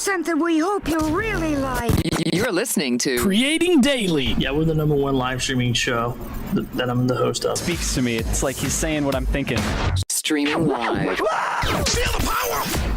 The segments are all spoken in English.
something we hope you'll really like. You're listening to Creating Daily. Yeah, we're the #1 live streaming show that I'm the host of. Speaks to me. It's like he's saying what I'm thinking. Streaming live. Feel the power!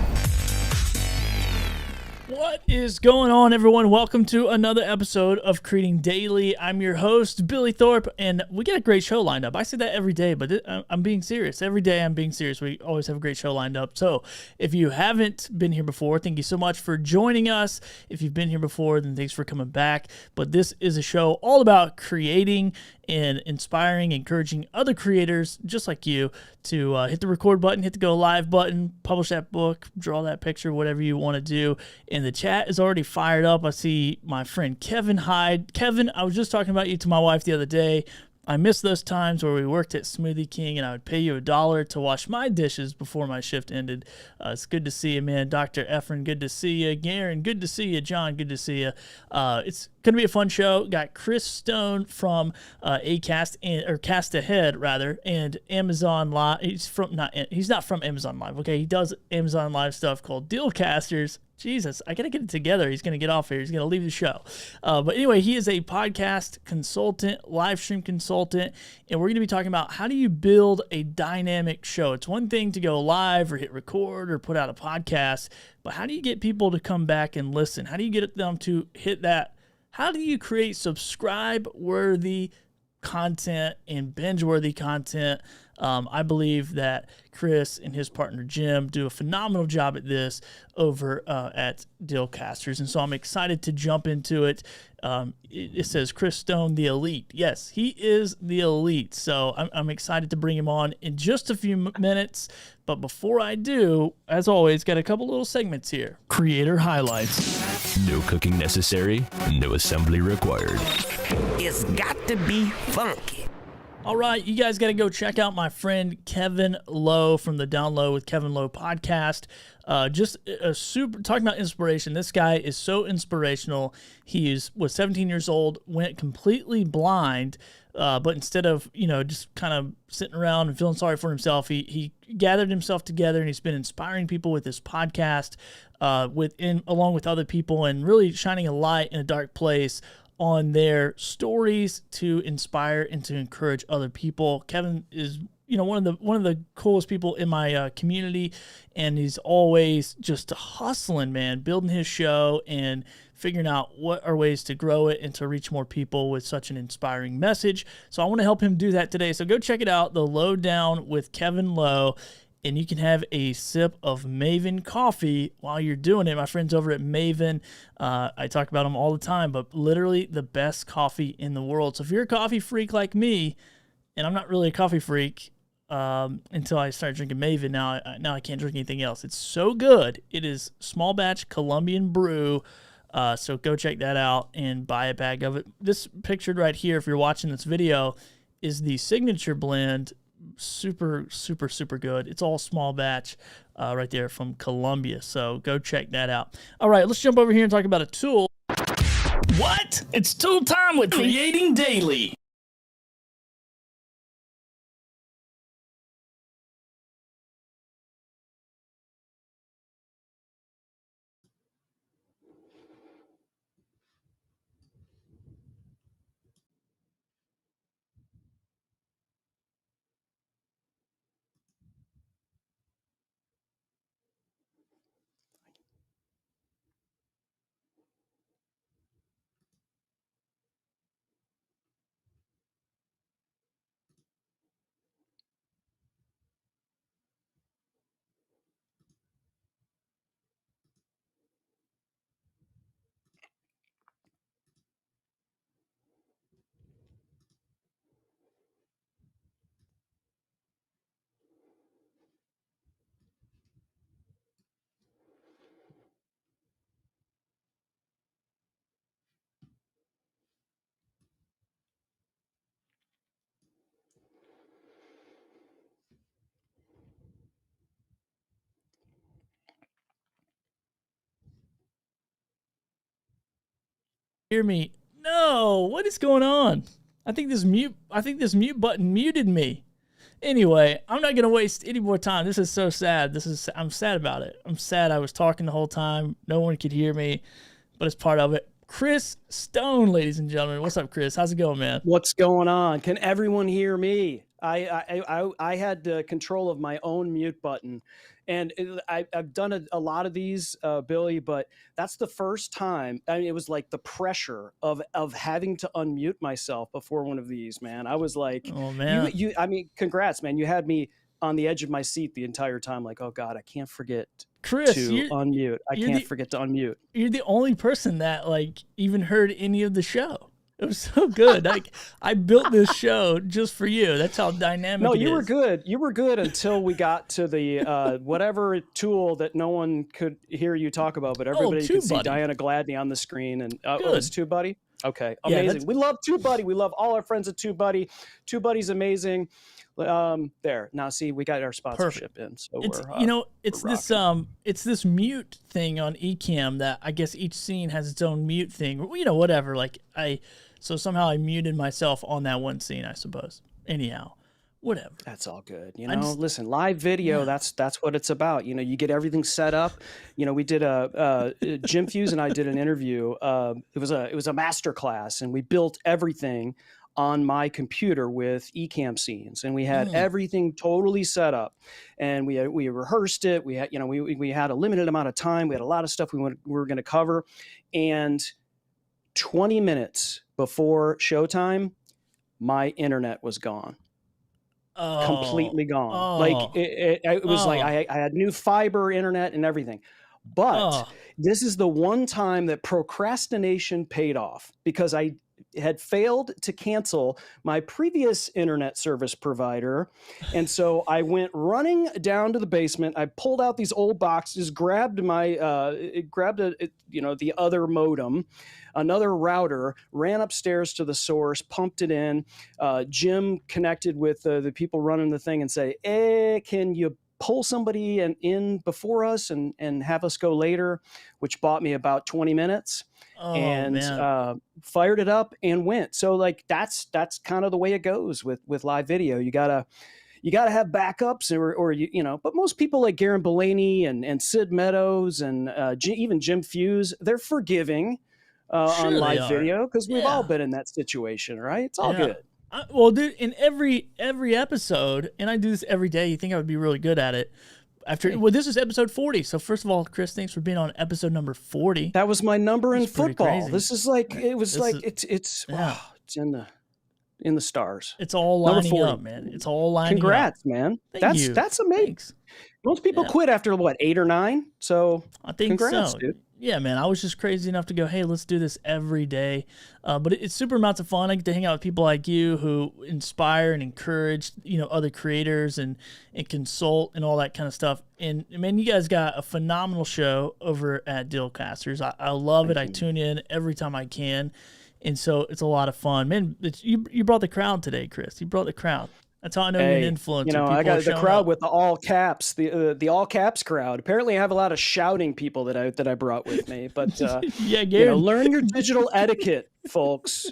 What is going on, everyone? Welcome to another episode of Creating Daily. I'm your host, Billy Thorpe, and we got a great show lined up. I say that every day, but I'm being serious. Every day I'm being serious. We always have a great show lined up. So if you haven't been here before, thank you so much for joining us. If you've been here before, then thanks for coming back. But this is a show all about creating and inspiring, encouraging other creators just like you to hit the record button, hit the go live button, publish that book, draw that picture, whatever you want to do. And the chat is already fired up. I see my friend Kevin Hyde. Kevin, I was just talking about you to my wife the other day. I miss those times where we worked at Smoothie King and I would pay you $1 to wash my dishes before my shift ended. It's good to see you, man. Dr. Efren, good to see you. Garen, good to see you. John, good to see you. It's going to be a fun show. Got Chris Stone from Cast Ahead rather, and Amazon Live. He's not from Amazon Live. Okay, he does Amazon Live stuff called Dealcasters. Jesus, I got to get it together. He's going to get off here. He's going to leave the show. But anyway, he is a podcast consultant, live stream consultant, and we're going to be talking about how do you build a dynamic show. It's one thing to go live or hit record or put out a podcast, but how do you get people to come back and listen? How do you get them to hit that? How do you create subscribe-worthy content and binge-worthy content? I believe that Chris and his partner Jim do a phenomenal job at this over at Dealcasters, and so I'm excited to jump into it. It says Chris Stone, the elite. Yes, he is the elite, so I'm excited to bring him on in just a few minutes. But before I do, as always, got a couple little segments here. Creator highlights. No cooking necessary, no assembly required. It's got to be funky. All right, you guys got to go check out my friend Kevin Lowe from the Down Low with Kevin Lowe podcast. Just a talking about inspiration. This guy is so inspirational. He was 17 years old, went completely blind, but instead of just kind of sitting around and feeling sorry for himself, he gathered himself together and he's been inspiring people with this podcast, along with other people, and really shining a light in a dark place on their stories to inspire and to encourage other people. Kevin is, one of the coolest people in my community, and he's always just hustling, man, building his show and figuring out what are ways to grow it and to reach more people with such an inspiring message. So I want to help him do that today. So go check it out, The Lowdown with Kevin Lowe. And you can have a sip of Maven coffee while you're doing it. My friends over at Maven, I talk about them all the time, but literally the best coffee in the world. So if you're a coffee freak like me, and I'm not really a coffee freak until I started drinking Maven, now I can't drink anything else. It's so good. It is small batch Colombian brew. So go check that out and buy a bag of it. This pictured right here, if you're watching this video, is the signature blend. Super, super, super good. It's all small batch right there from Colombia. So go check that out. All right, let's jump over here and talk about a tool. What? It's tool time with Creating Daily. Hear me? No, what is going on? I think this mute button muted me. Anyway, I'm not gonna waste any more time. This is so sad. I'm sad about it. I'm sad I was talking the whole time. No one could hear me, but it's part of it. Chris Stone, ladies and gentlemen. What's up, Chris? How's it going, man? What's going on? Can everyone hear me? I had control of my own mute button, and I've done a lot of these, Billy, but that's the first time. I mean, it was like the pressure of having to unmute myself before one of these, man. I was like, oh man, I mean, congrats, man. You had me on the edge of my seat the entire time. Like, oh God, I can't forget Chris, to unmute. I can't forget to unmute. You're the only person that like even heard any of the show. It was so good. Like I built this show just for you. That's how dynamic. No, it you is. were good. You were good until we got to the whatever tool that no one could hear you talk about, but everybody could see Diana Gladney on the screen. And oh, it's TubeBuddy. Okay, amazing. We love TubeBuddy. We love all our friends at TubeBuddy. TubeBuddy's amazing. There now, see, we got our sponsorship in. So it's this mute thing on Ecamm that I guess each scene has its own mute thing. Whatever. Like so somehow I muted myself on that one scene, I suppose. Anyhow, whatever. That's all good. Listen, live video. Yeah. That's what it's about. You get everything set up. We did Jim Fuse and I did an interview. It was a master class, and we built everything on my computer with Ecamm scenes, and we had everything totally set up, and we rehearsed it. We had we had a limited amount of time. We had a lot of stuff we were going to cover, and 20 minutes before showtime, my internet was gone. Completely gone. Like it was like I had new fiber internet and everything. But this is the one time that procrastination paid off, because I had failed to cancel my previous internet service provider. And so I went running down to the basement. I pulled out these old boxes, grabbed the other modem, another router, ran upstairs to the source, pumped it in. Jim connected with the people running the thing and say, hey, can you pull somebody in before us and have us go later, which bought me about 20 minutes. Fired it up and went. So like that's kind of the way it goes with live video. You gotta have backups, or but most people like Garen Bellany and Sid Meadows and even Jim Fuse, they're forgiving on live video, because we've all been in that situation, right? It's all good. Well, dude, in every episode, and I do this every day, you think I would be really good at it. This is episode 40. So first of all, Chris, thanks for being on episode number 40. That was my number in football. Crazy. This is like it's in the stars. It's all lining up, man. It's all lining Congrats, up. Man. Thank you. That's amazing. Thanks. Most people quit after 8 or 9. So I think congrats, so. Dude. Yeah, man, I was just crazy enough to go, hey, let's do this every day. But it's super amounts of fun. I get to hang out with people like you who inspire and encourage, other creators and consult and all that kind of stuff. And, man, you guys got a phenomenal show over at Dealcasters. I love it. I tune in every time I can. And so it's a lot of fun. Man, you brought the crowd today, Chris. You brought the crowd. That's how I know you're an influencer. I got the crowd with the all caps, the all caps crowd. Apparently, I have a lot of shouting people that I brought with me. But learn your digital etiquette, folks.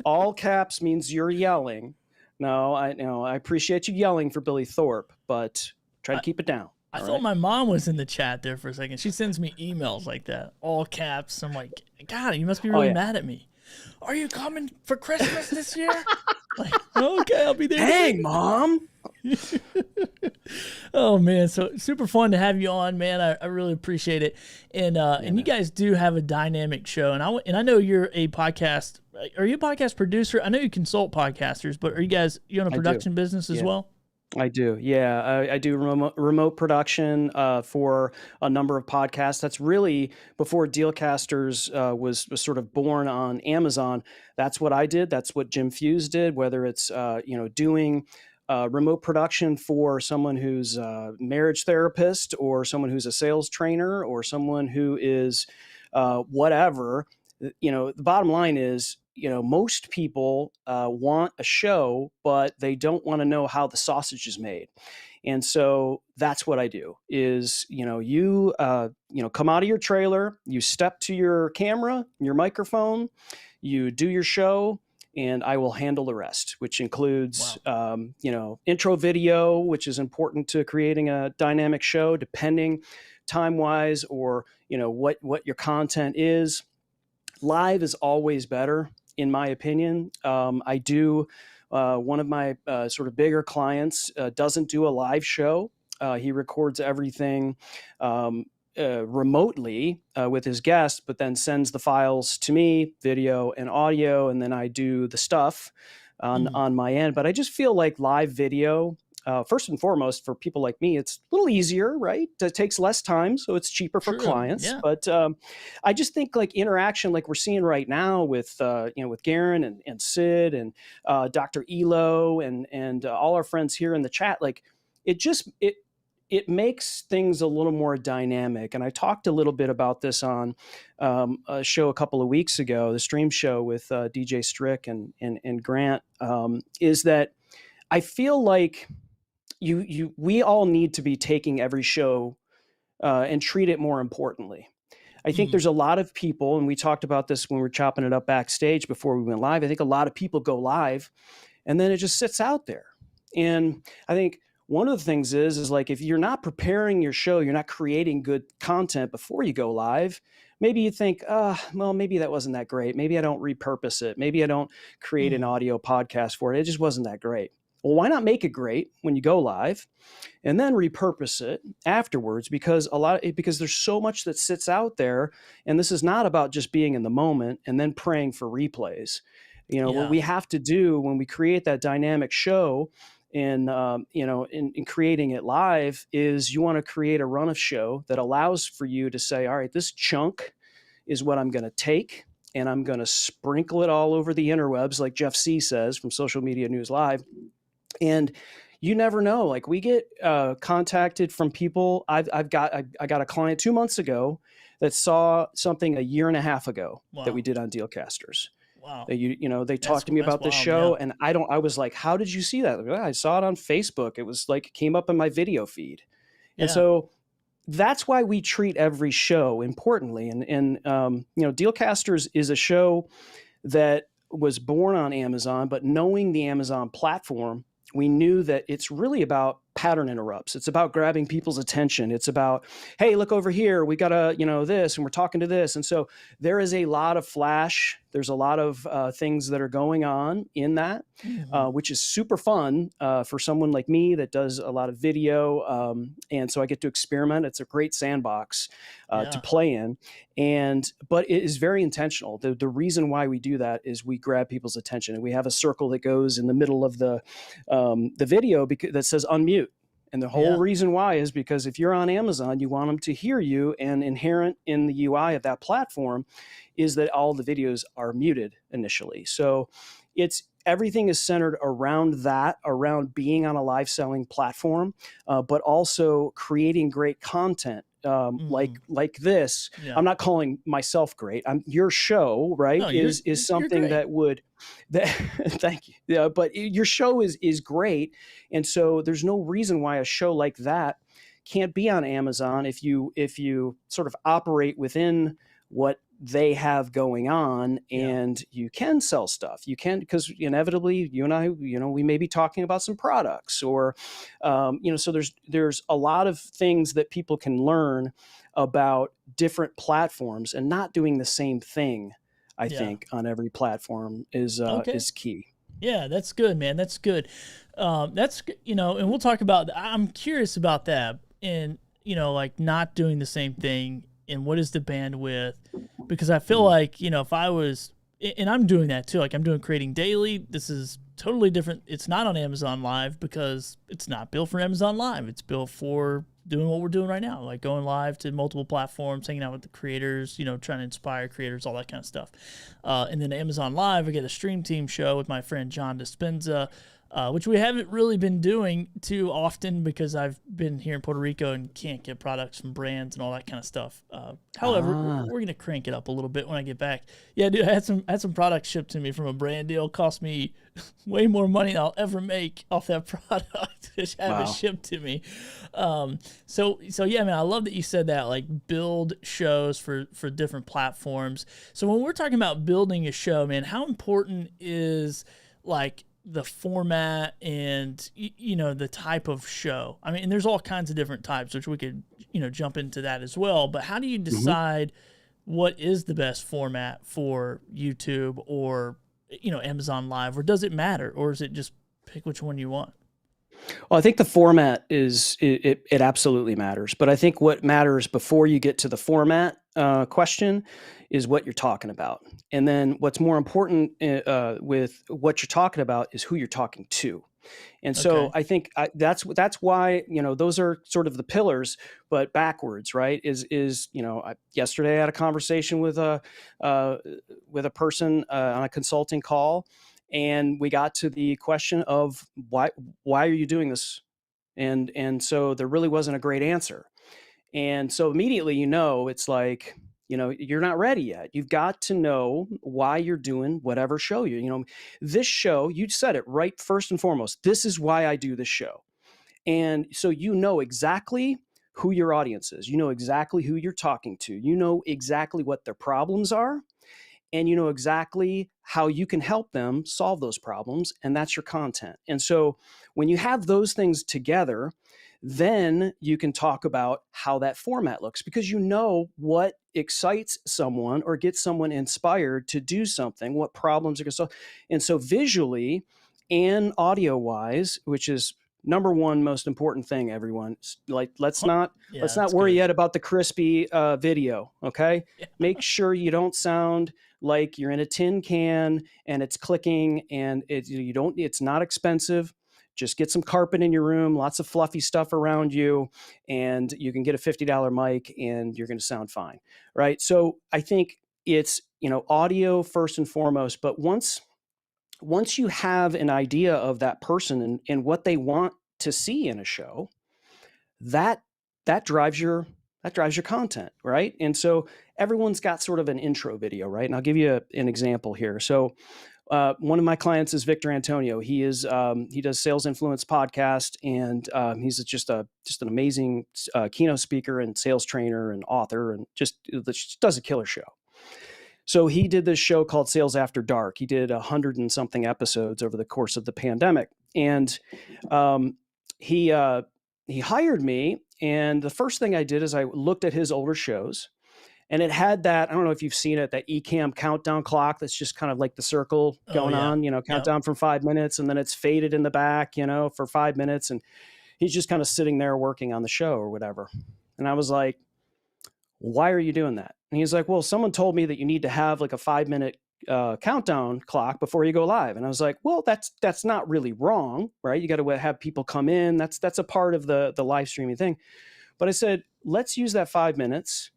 All caps means you're yelling. No, I appreciate you yelling for Billy Thorpe, but try to keep it down. I thought my mom was in the chat there for a second. She sends me emails like that, all caps. I'm like, God, you must be really mad at me. Are you coming for Christmas this year? Like, okay, I'll be there. Dang, Mom. Oh, man. So super fun to have you on, man. I really appreciate it. And you guys do have a dynamic show. And I know you're a podcast. Are you a podcast producer? I know you consult podcasters, but are you own a production business as well? I do. Yeah. I do remote production for a number of podcasts. That's really before Dealcasters was sort of born on Amazon. That's what I did. That's what Jim Fuse did, whether it's, doing remote production for someone who's a marriage therapist or someone who's a sales trainer or someone who is whatever. The bottom line is, most people want a show, but they don't want to know how the sausage is made. And so that's what I do is, you come out of your trailer, you step to your camera, your microphone, you do your show, and I will handle the rest, which includes, intro video, which is important to creating a dynamic show, depending time-wise or, what your content is. Live is always better, in my opinion. I do, one of my sort of bigger clients doesn't do a live show. He records everything remotely with his guest, but then sends the files to me, video and audio, and then I do the stuff on my end. But I just feel like live video, first and foremost, for people like me, it's a little easier, right? It takes less time, so it's cheaper for clients. Yeah. But I just think like interaction, like we're seeing right now with with Garen and Sid and Dr. Elo and all our friends here in the chat, like it makes things a little more dynamic. And I talked a little bit about this on a show a couple of weeks ago, the stream show with DJ Strick and Grant, is that I feel like we all need to be taking every show and treat it more importantly. I think there's a lot of people, and we talked about this when we were chopping it up backstage before we went live. I think a lot of people go live and then it just sits out there. And I think one of the things is like, if you're not preparing your show, you're not creating good content before you go live, maybe you think, well, maybe that wasn't that great. Maybe I don't repurpose it. Maybe I don't create an audio podcast for it. It just wasn't that great. Well, why not make it great when you go live and then repurpose it afterwards? Because there's so much that sits out there, and this is not about just being in the moment and then praying for replays. What we have to do when we create that dynamic show in creating it live is you want to create a run of show that allows for you to say, all right, this chunk is what I'm going to take, and I'm going to sprinkle it all over the interwebs, like Jeff C says from Social Media News Live. And you never know, like we get contacted from people. I got a client 2 months ago that saw something a year and a half ago that we did on Dealcasters. Wow. They talked to me about this show, and I was like, how did you see that? Like, I saw it on Facebook. It was like, it came up in my video feed. And so that's why we treat every show importantly. And Dealcasters is a show that was born on Amazon, but knowing the Amazon platform, we knew that it's really about pattern interrupts. It's about grabbing people's attention. It's about, hey, look over here. We got this, and we're talking to this. And so there is a lot of flash. There's a lot of things that are going on in that, which is super fun for someone like me that does a lot of video. And so I get to experiment. It's a great sandbox to play in. But it is very intentional. The reason why we do that is we grab people's attention, and we have a circle that goes in the middle of the video that says unmute. And the whole reason why is because if you're on Amazon, you want them to hear you, and inherent in the UI of that platform is that all the videos are muted initially. So everything is centered around that, around being on a live selling platform, but also creating great content. Like this. I'm not calling myself great. Your show, right, is something that thank you. Yeah, but your show is great, and so there's no reason why a show like that can't be on Amazon if you sort of operate within what they have going on, and you can sell stuff. You can, because inevitably you and I, we may be talking about some products or, so there's a lot of things that people can learn about different platforms, and not doing the same thing, I think, on every platform is key. Yeah, that's good, man. That's good. And we'll talk about, I'm curious about that, and, like not doing the same thing, and what is the bandwidth? Because I feel like, if I was, and I'm doing that too, like I'm doing Creating Daily. This is totally different. It's not on Amazon Live because it's not built for Amazon Live. It's built for doing what we're doing right now, like going live to multiple platforms, hanging out with the creators, trying to inspire creators, all that kind of stuff. And then Amazon Live, I get a Stream Team show with my friend John Dispenza. which we haven't really been doing too often because I've been here in Puerto Rico and can't get products from brands and all that kind of stuff. However, we're gonna crank it up a little bit when I get back. Yeah, dude, I had some products shipped to me from a brand deal. Cost me way more money than I'll ever make off that product. Just have it shipped to me. So yeah, man, I love that you said that. Like, build shows for different platforms. So when we're talking about building a show, man, how important is like the format and you know, the type of show? I mean, and there's all kinds of different types, which we could, you know, jump into that as well. But how do you decide what is the best format for YouTube or, you know, Amazon Live, or does it matter, or is it just pick which one you want? Well, I think the format it absolutely matters. But I think what matters before you get to the format question is what you're talking about. And then what's more important with what you're talking about is who you're talking to. And so I think that's why, you know, those are sort of the pillars, but backwards, right? Is you know, yesterday I had a conversation with a person on a consulting call, and we got to the question of why are you doing this? And so there really wasn't a great answer. And so immediately, you know, it's like, you know, you're not ready yet. You've got to know why you're doing whatever show you know, this show, you said it right first and foremost. This is why I do this show. And so you know exactly who your audience is. You know exactly who you're talking to. You know exactly what their problems are. And you know exactly how you can help them solve those problems. And that's your content. And so when you have those things together, then you can talk about how that format looks, because you know what excites someone or gets someone inspired to do something, what problems are going to solve. And so visually and audio wise, which is number one most important thing, everyone, like let's not worry yet about the crispy video. Okay. Yeah. Make sure you don't sound like you're in a tin can and it's clicking, and it's not expensive. Just get some carpet in your room, lots of fluffy stuff around you, and you can get a $50 mic and you're going to sound fine, right? So I think it's, you know, audio first and foremost, but once you have an idea of that person and what they want to see in a show, that drives your content, right? And so everyone's got sort of an intro video, right? And I'll give you an example here. So one of my clients is Victor Antonio. He does Sales Influence podcast, and he's just an amazing keynote speaker and sales trainer and author, and just does a killer show. So he did this show called Sales After Dark. He did 100 and something episodes over the course of the pandemic, and he hired me. And the first thing I did is I looked at his older shows. And it had that, I don't know if you've seen it, that Ecamm countdown clock that's just kind of like the circle going on, you know, countdown from 5 minutes, and then it's faded in the back, you know, for 5 minutes. And he's just kind of sitting there working on the show or whatever. And I was like, why are you doing that? And he's like, well, someone told me that you need to have like a 5 minute countdown clock before you go live. And I was like, well, that's not really wrong, right? You got to have people come in. That's a part of the live streaming thing. But I said, let's use that 5 minutes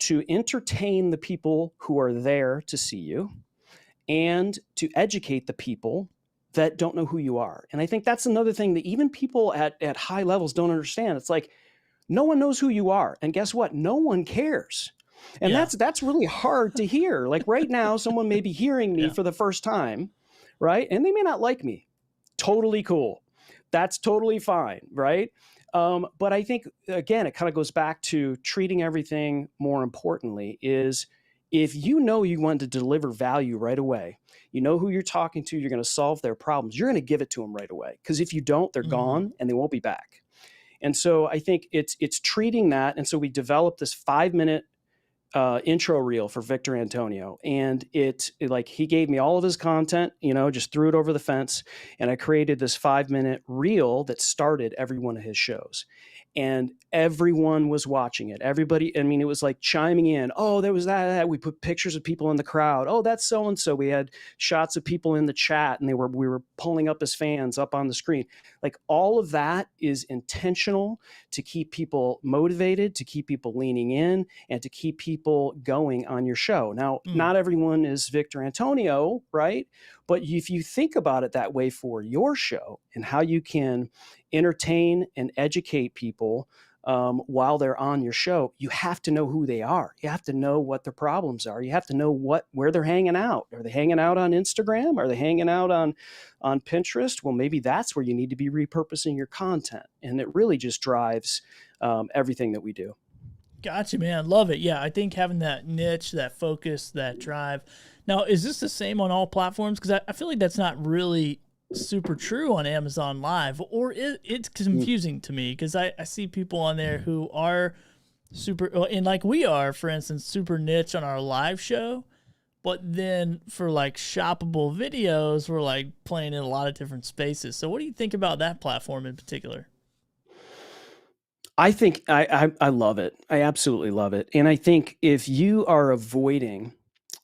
to entertain the people who are there to see you and to educate the people that don't know who you are. And I think that's another thing that even people at high levels don't understand. It's like, no one knows who you are. And guess what? No one cares. And that's really hard to hear. Like right now, someone may be hearing me for the first time, right? And they may not like me. Totally cool. That's totally fine, right? But I think, again, it kind of goes back to treating everything more importantly. Is if you know you want to deliver value right away, you know who you're talking to, you're going to solve their problems, you're going to give it to them right away. Because if you don't, they're gone and they won't be back. And so I think it's treating that. And so we developed this 5 minute intro reel for Victor Antonio, and it like he gave me all of his content, you know, just threw it over the fence, and I created this 5 minute reel that started every one of his shows, and everyone was watching it. Everybody, I mean, it was like chiming in. Oh, there was that. We put pictures of people in the crowd. Oh, that's so and so. We had shots of people in the chat, and we were pulling up as fans up on the screen. Like all of that is intentional to keep people motivated, to keep people leaning in, and to keep people people going on your show. Now, not everyone is Victor Antonio, right? But if you think about it that way for your show and how you can entertain and educate people while they're on your show, you have to know who they are. You have to know what their problems are. You have to know where they're hanging out. Are they hanging out on Instagram? Are they hanging out on Pinterest? Well, maybe that's where you need to be repurposing your content. And it really just drives everything that we do. Gotcha, man. Love it. Yeah, I think having that niche, that focus, that drive. Now, is this the same on all platforms? Because I feel like that's not really super true on Amazon Live, or it's confusing to me because I see people on there who are super, and like we are, for instance, super niche on our live show, but then for like shoppable videos, we're like playing in a lot of different spaces. So what do you think about that platform in particular? I think I love it. I absolutely love it. And I think if you are avoiding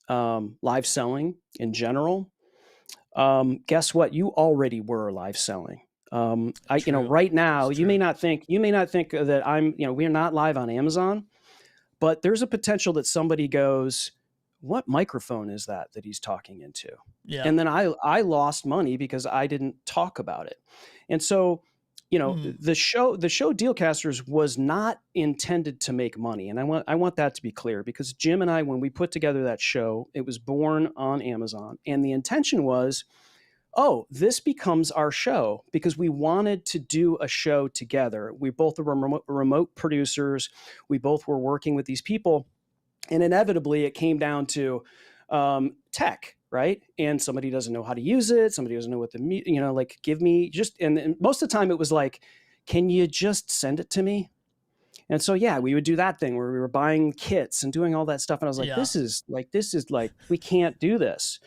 live selling in general, guess what? You already were live selling. Right now, you may not think that we're not live on Amazon, but there's a potential that somebody goes, what microphone is that he's talking into? Yeah. And then I lost money because I didn't talk about it. And so, the show Dealcasters was not intended to make money. And I want that to be clear, because Jim and I, when we put together that show, it was born on Amazon. And the intention was, this becomes our show, because we wanted to do a show together. We both were remote producers. We both were working with these people. And inevitably it came down to tech. Right. And somebody doesn't know how to use it. Somebody doesn't know what give me and most of the time it was like, can you just send it to me? And so, yeah, we would do that thing where we were buying kits and doing all that stuff. And I was like, this is like, we can't do this.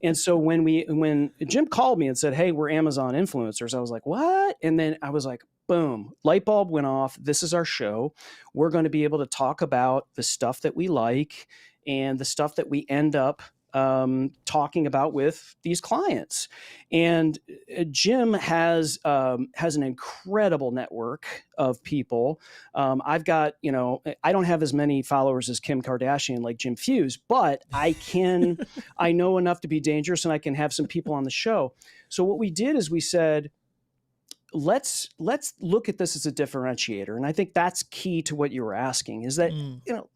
And so when Jim called me and said, hey, we're Amazon influencers, I was like, what? And then I was like, boom, light bulb went off. This is our show. We're going to be able to talk about the stuff that we like and the stuff that we end up talking about with these clients. And Jim has an incredible network of people. I've got, I don't have as many followers as Kim Kardashian like Jim Fuse, but I know enough to be dangerous, and I can have some people on the show. So what we did is we said, let's look at this as a differentiator. And I think that's key to what you were asking, is that,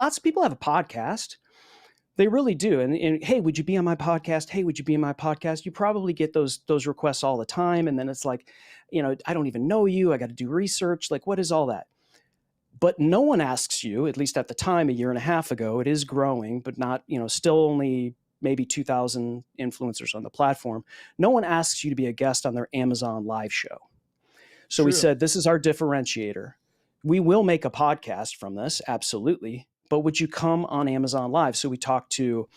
lots of people have a podcast. They really do. And hey, would you be on my podcast? Hey, would you be on my podcast? You probably get those requests all the time. And then it's like, I don't even know you. I got to do research. Like, what is all that? But no one asks you, at least at the time, a year and a half ago, it is growing, but not, still only maybe 2,000 influencers on the platform. No one asks you to be a guest on their Amazon live show. So we said, this is our differentiator. We will make a podcast from this. Absolutely. But would you come on Amazon Live? So we talked to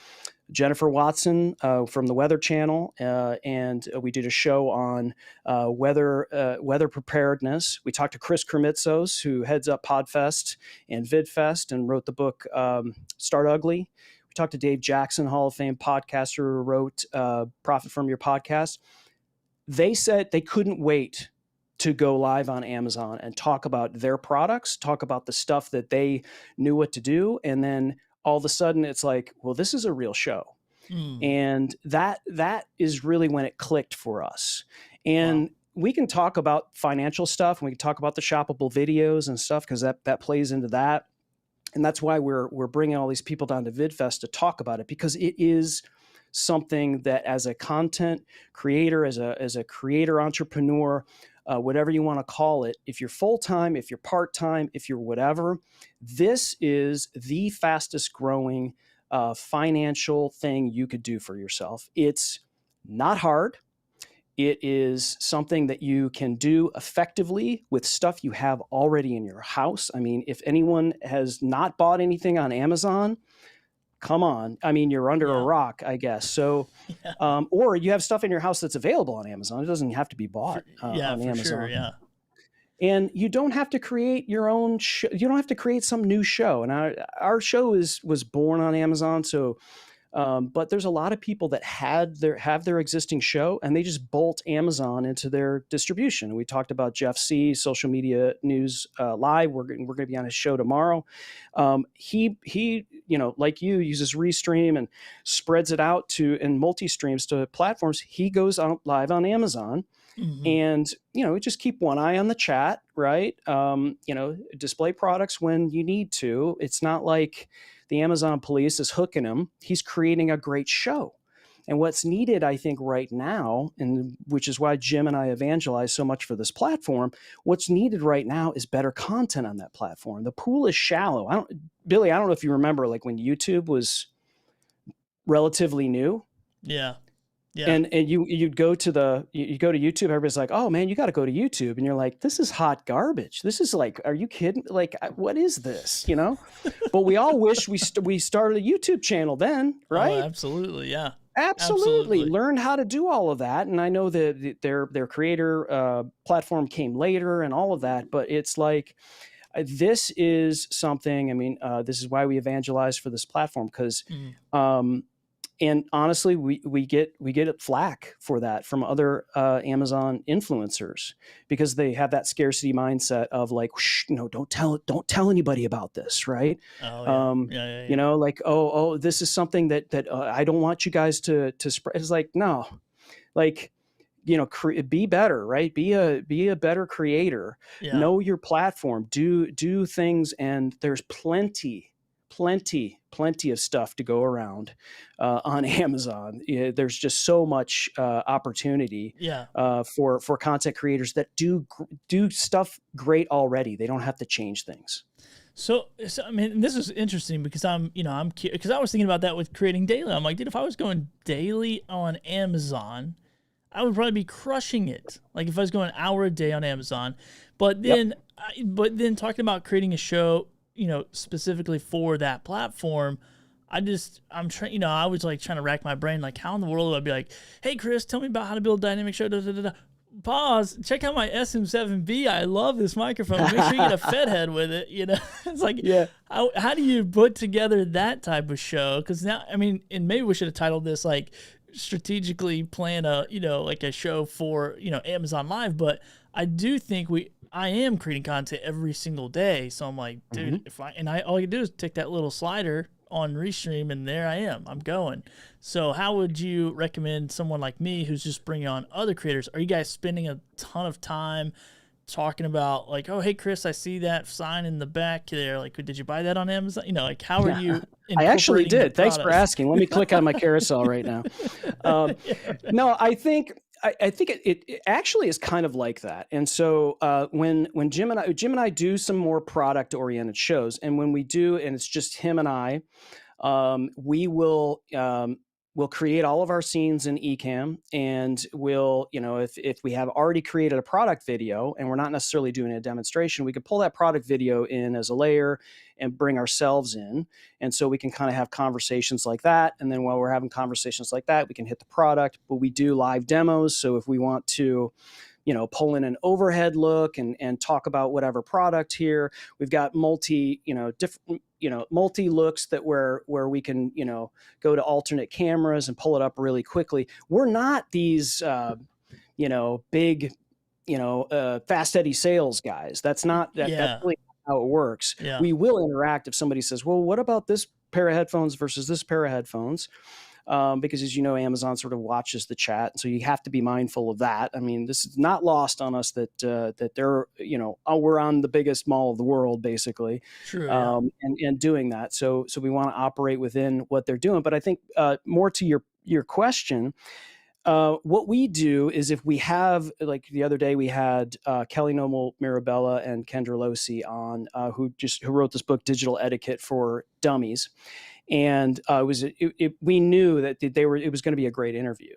Jennifer Watson from the Weather Channel, and we did a show on weather preparedness. We talked to Chris Kermitzos, who heads up Podfest and VidFest and wrote the book Start Ugly. We talked to Dave Jackson, Hall of Fame podcaster, who wrote Profit from Your Podcast. They said they couldn't wait to go live on Amazon and talk about their products, talk about the stuff that they knew what to do. And then all of a sudden it's like, well, this is a real show. And that is really when it clicked for us. And we can talk about financial stuff, and we can talk about the shoppable videos and stuff, because that plays into that. And that's why we're bringing all these people down to VidFest to talk about it, because it is something that, as a content creator, as a creator entrepreneur, whatever you want to call it, if you're full-time, if you're part-time, if you're whatever, this is the fastest growing financial thing you could do for yourself. It's not hard. It is something that you can do effectively with stuff you have already in your house. I mean, if anyone has not bought anything on Amazon, come on. I mean, you're under a rock, I guess. So, or you have stuff in your house that's available on Amazon. It doesn't have to be bought on Amazon. Sure, yeah. And you don't have to create your own show. You don't have to create some new show. And our show was born on Amazon. So But there's a lot of people that have their existing show and they just bolt Amazon into their distribution. We talked about Jeff C, Social Media News Live. We're going to be on his show tomorrow. He like you, uses Restream and spreads it out and multi-streams to platforms. He goes on live on Amazon. And, just keep one eye on the chat, right? Display products when you need to. It's not like the Amazon police is hooking him. He's creating a great show. And what's needed, I think, right now, and which is why Jim and I evangelize so much for this platform, what's needed right now is better content on that platform. The pool is shallow. Billy, I don't know if you remember, like when YouTube was relatively new. Yeah. Yeah. And you go to YouTube, everybody's like, oh man, you got to go to YouTube. And you're like, this is hot garbage. This is like, are you kidding? Like, what is this? But we all wish we started a YouTube channel then, right? Oh, absolutely. Yeah. Absolutely. Learned how to do all of that. And I know that their creator platform came later and all of that, but it's like, this is something, this is why we evangelize for this platform because, and honestly, we get flack for that from other Amazon influencers because they have that scarcity mindset of like, don't tell anybody about this, right? Oh, yeah. Like, this is something that I don't want you guys to spread. It's like, no, like, be better, right? Be a better creator. Yeah. Know your platform. Do things, and there's plenty of stuff to go around on Amazon. There's just so much opportunity for content creators that do stuff great already. They don't have to change things. So this is interesting because because I was thinking about that with creating daily. I'm like, dude, if I was going daily on Amazon, I would probably be crushing it. Like if I was going an hour a day on Amazon, but then talking about creating a show, specifically for that platform, I'm trying, I was like trying to rack my brain, like how in the world would I be like, hey Chris, tell me about how to build a dynamic show. Pause. Check out my SM7B. I love this microphone. Make sure you get a Fed head with it. It's like, how do you put together that type of show? Because now, and maybe we should have titled this like strategically plan like a show for Amazon Live. But I do think I am creating content every single day. So I'm like, dude, all you do is take that little slider on Restream and there I am. I'm going. So how would you recommend someone like me who's just bringing on other creators? Are you guys spending a ton of time talking about like, oh, hey, Chris, I see that sign in the back there. Like, did you buy that on Amazon? Like, how are you? I actually did. Thanks for asking. Let me click on my carousel right now. No, I think it actually is kind of like that. And so when Jim and I do some more product oriented shows, and when we do, and it's just him and I, we will we'll create all of our scenes in Ecamm, and we'll, if we have already created a product video and we're not necessarily doing a demonstration, we could pull that product video in as a layer and bring ourselves in. And so we can kind of have conversations like that. And then while we're having conversations like that, we can hit the product, but we do live demos. So if we want to, pull in an overhead look and talk about whatever product here, we've got multi looks that where we can, go to alternate cameras and pull it up really quickly. We're not these, big, fast Eddie sales guys. That's not that's really how it works. Yeah. We will interact if somebody says, well, what about this pair of headphones versus this pair of headphones? Because as you know, Amazon sort of watches the chat. And so you have to be mindful of that. This is not lost on us that they're, we're on the biggest mall of the world, basically. True, yeah. And doing that. So we want to operate within what they're doing. But I think more to your question, what we do is if we have, like the other day we had Kelly Noble Mirabella and Kendra Losi on, who wrote this book, Digital Etiquette for Dummies. And we knew that it was going to be a great interview.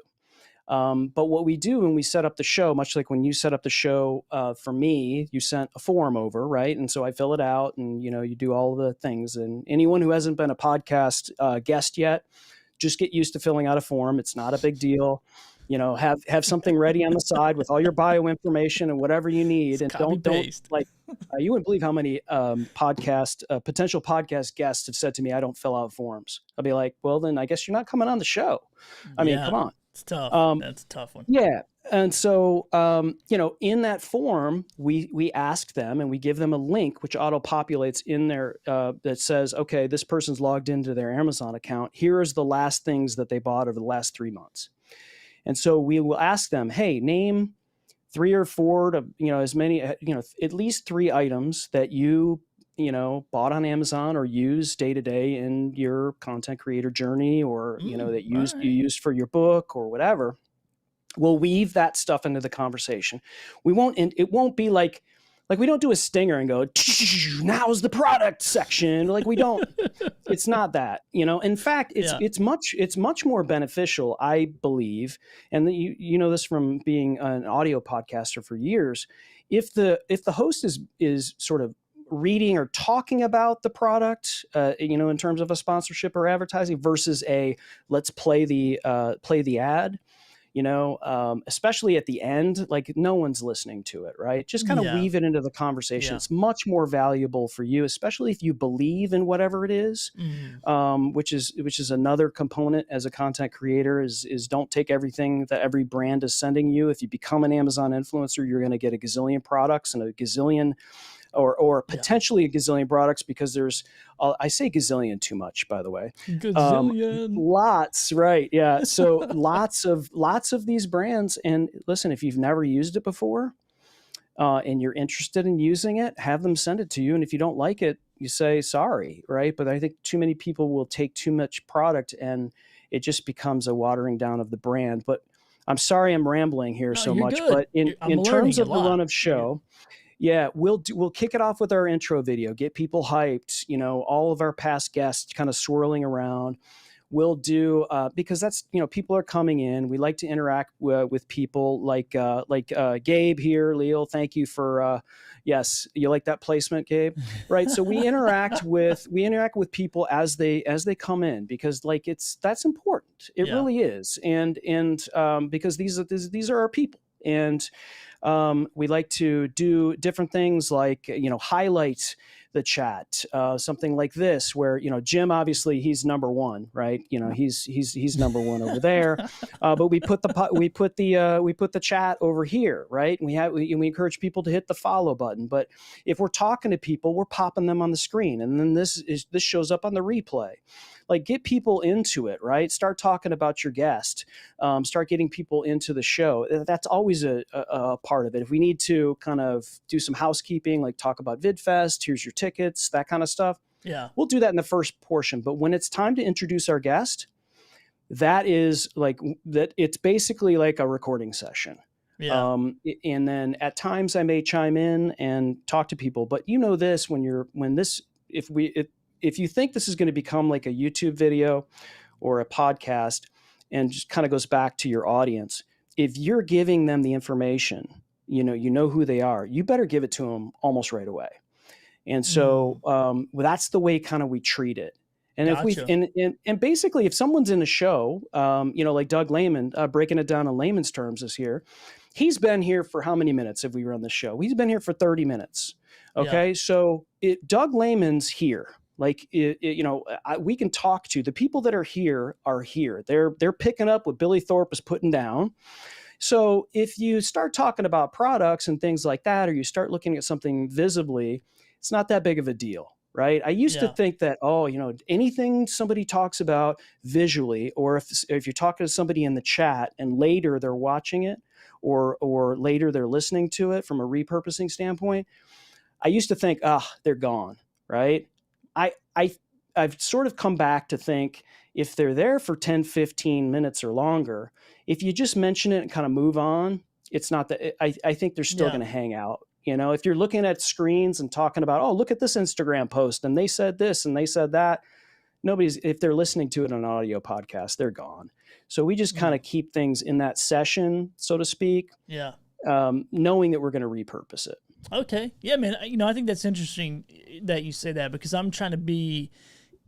But what we do when we set up the show, much like when you set up the show for me, you sent a form over, right? And so I fill it out, and you do all the things. And anyone who hasn't been a podcast guest yet, just get used to filling out a form. It's not a big deal. Have something ready on the side with all your bio information and whatever you need, and don't You wouldn't believe how many potential podcast guests have said to me, I don't fill out forms. I'll be like, well, then I guess you're not coming on the show. I mean, come on. It's tough. That's a tough one. Yeah. And so, in that form, we ask them and we give them a link, which auto-populates in there that says, okay, this person's logged into their Amazon account. Here is the last things that they bought over the last 3 months. And so we will ask them, hey, name 3 or 4 to, as many, at least 3 items that you bought on Amazon or use day to day in your content creator journey, or, that you used for your book or whatever. We'll weave that stuff into the conversation. It won't be like we don't do a stinger and go, now's the product section. Like we don't, it's not that, in fact, it's much more beneficial, I believe. And you know this from being an audio podcaster for years. If the host is sort of reading or talking about the product, in terms of a sponsorship or advertising versus let's play the ad, especially at the end, like no one's listening to it, right? Just kind of weave it into the conversation. It's much more valuable for you, especially if you believe in whatever it is, which is another component as a content creator is don't take everything that every brand is sending you. If you become an Amazon influencer, you're going to get a gazillion products and a gazillion or potentially a gazillion products, because there's, I say gazillion too much, by the way. Gazillion. Lots, right? Yeah. So lots of these brands. And listen, if you've never used it before, and you're interested in using it, have them send it to you. And if you don't like it, you say sorry, right? But I think too many people will take too much product, and it just becomes a watering down of the brand. But I'm sorry I'm rambling here so much. Good. But in terms of the run of show. Yeah, we'll kick it off with our intro video, get people hyped, all of our past guests kind of swirling around. We'll do, because that's, people are coming in. We like to interact with people like Gabe here. Leo, thank you for, yes, you like that placement, Gabe? Right. So we interact with people as they come in, because that's important. It really is. And because these are our people. And we like to do different things like, highlight the chat, something like this, where, Jim, obviously he's number one, right? He's number one over there. But we put the chat over here, right? And we encourage people to hit the follow button. But if we're talking to people, we're popping them on the screen. And then this shows up on the replay. Like, get people into it, right? Start talking about your guest. Start getting people into the show. That's always a part of it. If we need to kind of do some housekeeping, like talk about VidFest, here's your tickets, that kind of stuff. Yeah, we'll do that in the first portion. But when it's time to introduce our guest, that is like that. It's basically like a recording session. Yeah. And then at times I may chime in and talk to people. But if you think this is going to become like a YouTube video or a podcast, and just kind of goes back to your audience, if you're giving them the information, you know who they are, you better give it to them almost right away. And so that's the way kind of we treat it. And Gotcha. and basically, if someone's in a show, like Doug Lehman, breaking it down in layman's terms this year, he's been here for how many minutes have we run the show? He's been here for 30 minutes. Okay. Yeah. So Doug Lehman's here. Like, we can talk to the people that are here. They're picking up what Billy Thorpe is putting down. So if you start talking about products and things like that, or you start looking at something visibly, it's not that big of a deal, right? I used to think that, anything somebody talks about visually, or if you're talking to somebody in the chat and later they're watching it, or later they're listening to it from a repurposing standpoint, I used to think, they're gone, right? I've sort of come back to think, if they're there for 10, 15 minutes or longer, if you just mention it and kind of move on, it's not that I think they're still going to hang out. If you're looking at screens and talking about, oh, look at this Instagram post and they said this and they said that, if they're listening to it on an audio podcast, they're gone. So we just kind of keep things in that session, so to speak. Yeah. Knowing that we're going to repurpose it. Okay. Yeah, man. I think that's interesting that you say that, because I'm trying to be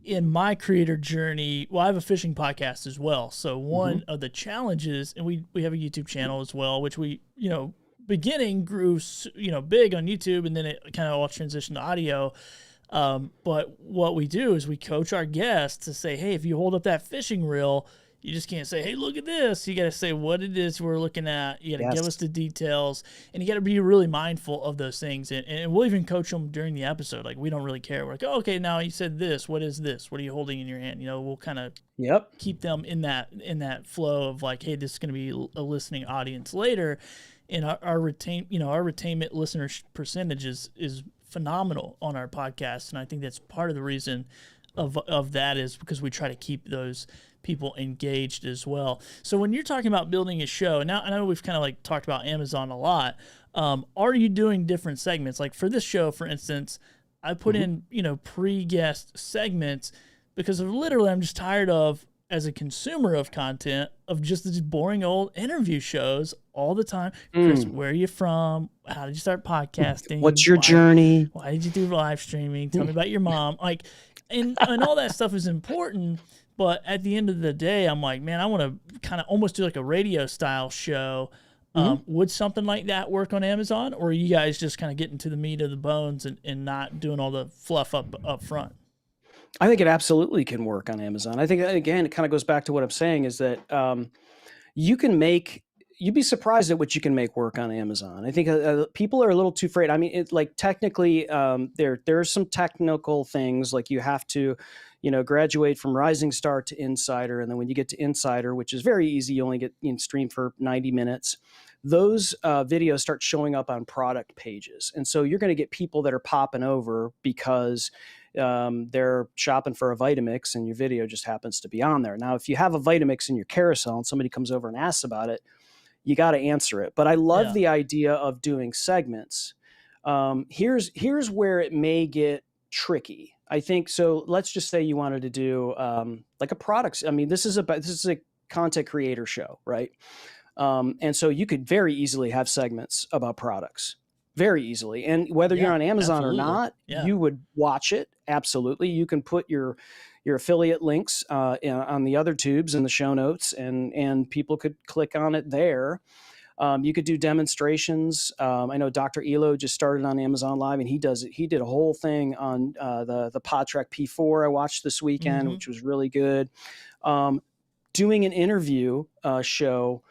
in my creator journey. Well, I have a fishing podcast as well. So one of the challenges, and we have a YouTube channel as well, which we, beginning grew, big on YouTube, and then it kind of all transitioned to audio. But what we do is we coach our guests to say, hey, if you hold up that fishing reel, you just can't say, hey, look at this. You got to say what it is we're looking at. You got to give us the details, and you got to be really mindful of those things. And we'll even coach them during the episode. Like, we don't really care. We're like, oh, okay, now you said this. What is this? What are you holding in your hand? We'll kind of keep them in that flow of like, hey, this is going to be a listening audience later. And our retainment listener percentage is phenomenal on our podcast, and I think that's part of the reason of that is because we try to keep those people engaged as well. So when you're talking about building a show, now I know we've kind of like talked about Amazon a lot. Are you doing different segments? Like for this show, for instance, I put in pre-guest segments because literally I'm just tired of, as a consumer of content, of just these boring old interview shows all the time. Chris, where are you from? How did you start podcasting? What's your journey? Why did you do live streaming? Tell me about your mom. Like, and all that stuff is important. But at the end of the day, I'm like, man, I want to kind of almost do like a radio style show. Would something like that work on Amazon? Or are you guys just kind of getting to the meat of the bones and not doing all the fluff up front? I think it absolutely can work on Amazon. I think, again, it kind of goes back to what I'm saying is that you'd be surprised at what you can make work on Amazon. I think people are a little too afraid. I mean, technically there are some technical things, like you have to, graduate from Rising Star to Insider. And then when you get to Insider, which is very easy, you only get stream for 90 minutes. Those videos start showing up on product pages. And so you're going to get people that are popping over because they're shopping for a Vitamix and your video just happens to be on there. Now, if you have a Vitamix in your carousel and somebody comes over and asks about it, you got to answer it. But I love the idea of doing segments. Here's where it may get tricky. I think so. Let's just say you wanted to do like a products. I mean, this is a content creator show, right? And so you could very easily have segments about products. Very easily. And whether you're on Amazon or not, you would watch it. Absolutely. You can put your affiliate links on the other tubes in the show notes, and people could click on it there. You could do demonstrations. I know Dr. Elo just started on Amazon Live, and he did a whole thing on the PodTrack P4 I watched this weekend, which was really good. Doing an interview show,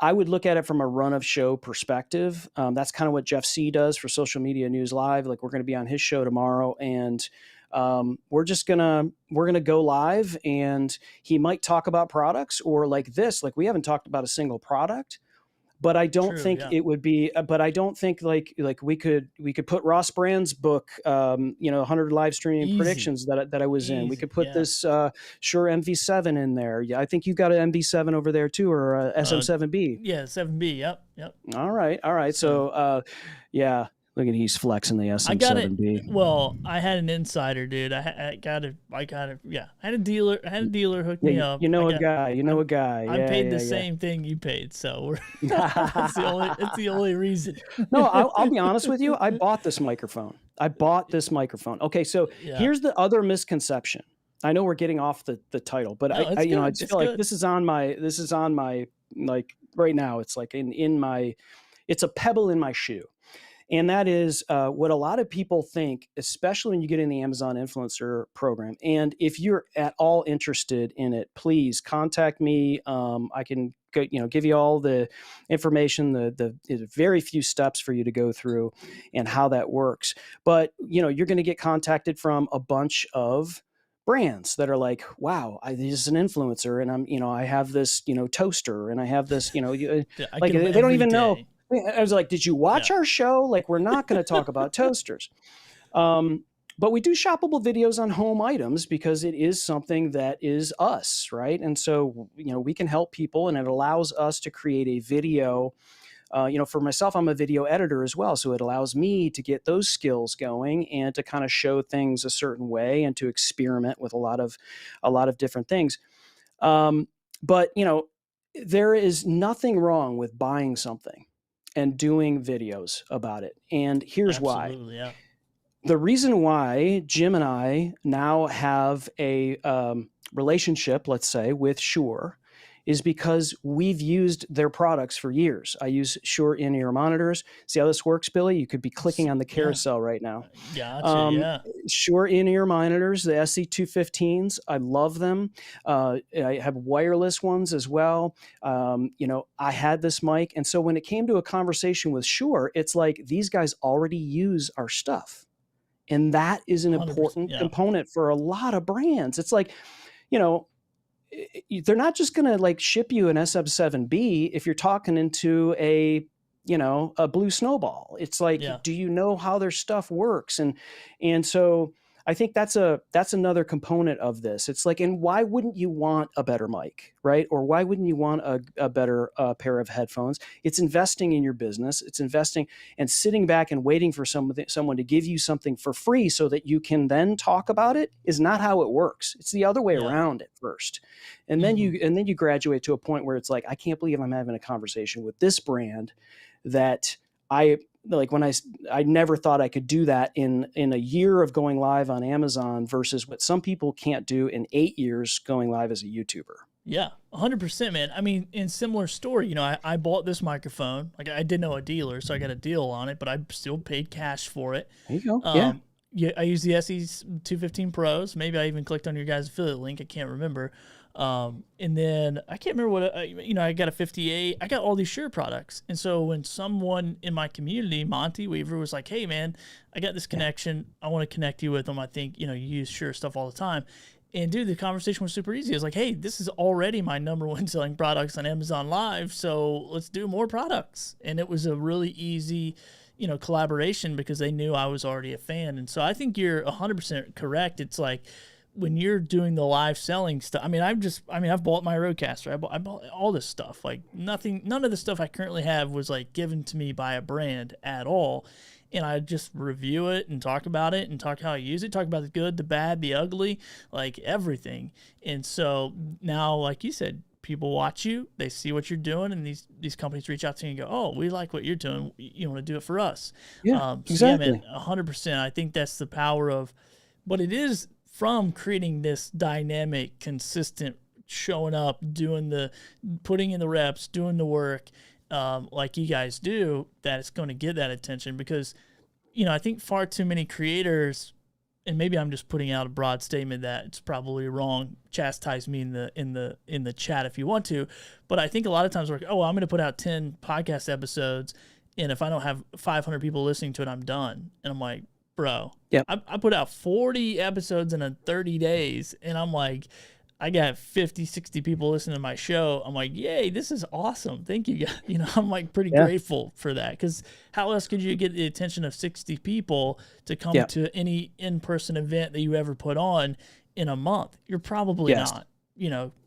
I would look at it from a run of show perspective. That's kind of what Jeff C does for Social Media News Live. Like, we're going to be on his show tomorrow, and we're going to go live, and he might talk about products, or like this, like we haven't talked about a single product, but I don't think it would be, but I don't think like we could put Ross Brand's book, 100 live streaming predictions that I was in. We could put this Shure MV7 in there. Yeah, I think you got an MV7 over there too, or a SM7B. Yeah, 7B. Yep. All right. So, yeah. Look at he's flexing the SM7B. I got it. Well, I had an insider, dude. I got it. Yeah, I had a dealer hook me up. You know a guy. I paid the same thing you paid, so it's the only reason. No, I'll be honest with you. I bought this microphone. Okay, so here's the other misconception. I know we're getting off the title, but I just feel like this is on my like right now. It's like it's a pebble in my shoe. And that is what a lot of people think, especially when you get in the Amazon influencer program. And if you're at all interested in it, please contact me. I can give you all the information, the very few steps for you to go through and how that works. But you're going to get contacted from a bunch of brands that are like, wow, this is an influencer, and I have this toaster, and I have this like they don't even know. I was like, did you watch our show? Like, we're not going to talk about toasters. But we do shoppable videos on home items because it is something that is us, right? And so, we can help people, and it allows us to create a video. For myself, I'm a video editor as well. So it allows me to get those skills going and to kind of show things a certain way and to experiment with a lot of different things. But, there is nothing wrong with buying something and doing videos about it. And here's why. Yeah. The reason why Jim and I now have a relationship, let's say, with Shure is because we've used their products for years. I use Shure in-ear monitors. See how this works, Billy? You could be clicking on the carousel right now. Gotcha, yeah. Shure in-ear monitors, the SC215s, I love them. I have wireless ones as well. I had this mic. And so when it came to a conversation with Shure, it's like these guys already use our stuff. And that is an important component for a lot of brands. It's like, they're not just going to like ship you an SF7B if you're talking into a Blue Snowball. It's like, do you know how their stuff works? And so I think that's another component of this. It's like, and why wouldn't you want a better mic, right? Or why wouldn't you want a better pair of headphones? It's investing in your business. It's investing and sitting back and waiting for someone to give you something for free so that you can then talk about it is not how it works. It's the other way around at first. And then you graduate to a point where it's like, I can't believe I'm having a conversation with this brand that I never thought I could do that in a year of going live on Amazon versus what some people can't do in 8 years going live as a YouTuber. Yeah, 100%, man. I mean, in similar story, I bought this microphone. Like, I didn't know a dealer, so I got a deal on it, but I still paid cash for it. There you go. Yeah, I use the SE215 Pros. Maybe I even clicked on your guys' affiliate link. I can't remember. And then I can't remember what, I got a 58. I got all these Shure products. And so when someone in my community, Monty Weaver, was like, hey, man, I got this connection. I want to connect you with them. I think, you use Shure stuff all the time. And, dude, the conversation was super easy. I was like, hey, this is already my number one selling products on Amazon Live, so let's do more products. And it was a really easy collaboration because they knew I was already a fan. And so I think you're 100% correct. It's like when you're doing the live selling stuff, I've bought my Rodecaster. I bought all this stuff. Like none of the stuff I currently have was like given to me by a brand at all. And I just review it and talk about it and talk how I use it, talk about the good, the bad, the ugly, like everything. And so now, like you said, people watch you, they see what you're doing, and these companies reach out to you and go, oh, we like what you're doing. You want to do it for us? Yeah, exactly. So yeah, man, 100%. I think that's the power of, but it is from creating this dynamic, consistent, showing up, putting in the reps, doing the work, like you guys do, that it's going to get that attention. Because, I think far too many creators, and maybe I'm just putting out a broad statement that it's probably wrong. Chastise me in the chat if you want to, but I think a lot of times we're like, oh, I'm going to put out 10 podcast episodes, and if I don't have 500 people listening to it, I'm done. And I'm like, bro, I put out 40 episodes in 30 days, and I'm like, I got 50, 60 people listening to my show. I'm like, yay, this is awesome. Thank you. I'm like pretty grateful for that, because how else could you get the attention of 60 people to come to any in-person event that you ever put on in a month? You're probably not.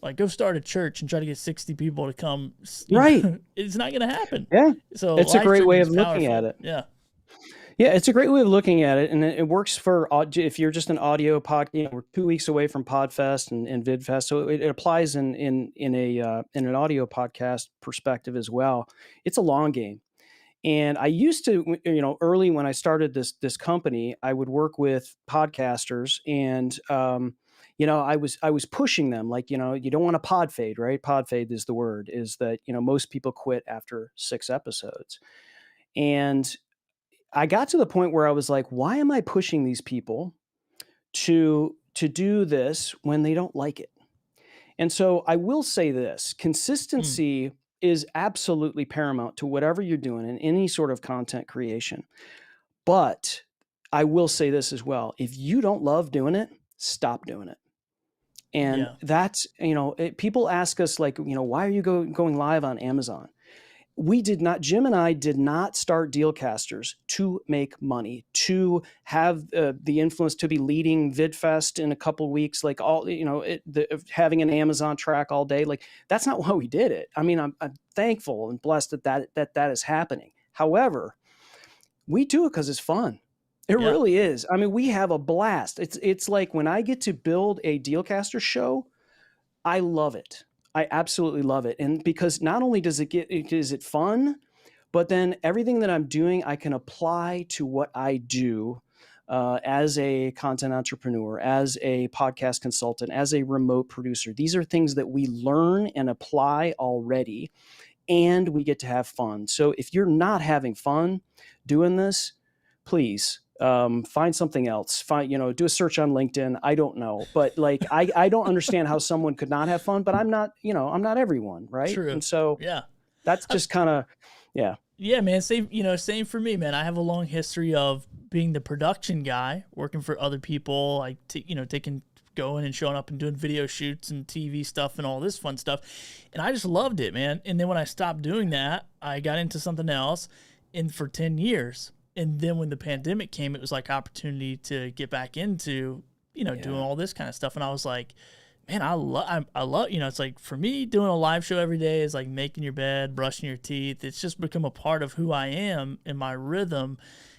Like go start a church and try to get 60 people to come. Right. It's not going to happen. Yeah. So it's a great way of looking at it. Yeah. Yeah, it's a great way of looking at it, and it works for if you're just an audio podcast. We're 2 weeks away from Podfest and VidFest, so it applies in an audio podcast perspective as well. It's a long game, and I used to, early when I started this company, I would work with podcasters, and I was pushing them like, you don't want to pod fade, right? Pod fade is the word. Is that most people quit after 6 episodes, and I got to the point where I was like, why am I pushing these people to do this when they don't like it? And so I will say this, consistency is absolutely paramount to whatever you're doing in any sort of content creation. But I will say this as well. If you don't love doing it, stop doing it. And that's, people ask us like, why are you going live on Amazon? Jim and I did not start Dealcasters to make money, to have the influence to be leading VidFest in a couple of weeks, like having an Amazon track all day. Like that's not why we did it. I mean, I'm thankful and blessed that is happening. However, we do it because it's fun. It really is. I mean, we have a blast. It's like when I get to build a Dealcaster show, I love it. I absolutely love it. And because not only is it fun, but then everything that I'm doing, I can apply to what I do as a content entrepreneur, as a podcast consultant, as a remote producer. These are things that we learn and apply already, and we get to have fun. So if you're not having fun doing this, please find something else. Do a search on LinkedIn. I don't know, but like, I don't understand how someone could not have fun, but I'm not everyone. Right. True. And so Yeah. that's just kind of, yeah. Yeah, man. Same for me, man. I have a long history of being the production guy, working for other people, like, going and showing up and doing video shoots and TV stuff and all this fun stuff. And I just loved it, man. And then when I stopped doing that, I got into something else for 10 years. And then when the pandemic came, it was like opportunity to get back into, doing all this kind of stuff. And I was like, man, I love, it's like, for me, doing a live show every day is like making your bed, brushing your teeth. It's just become a part of who I am and my rhythm.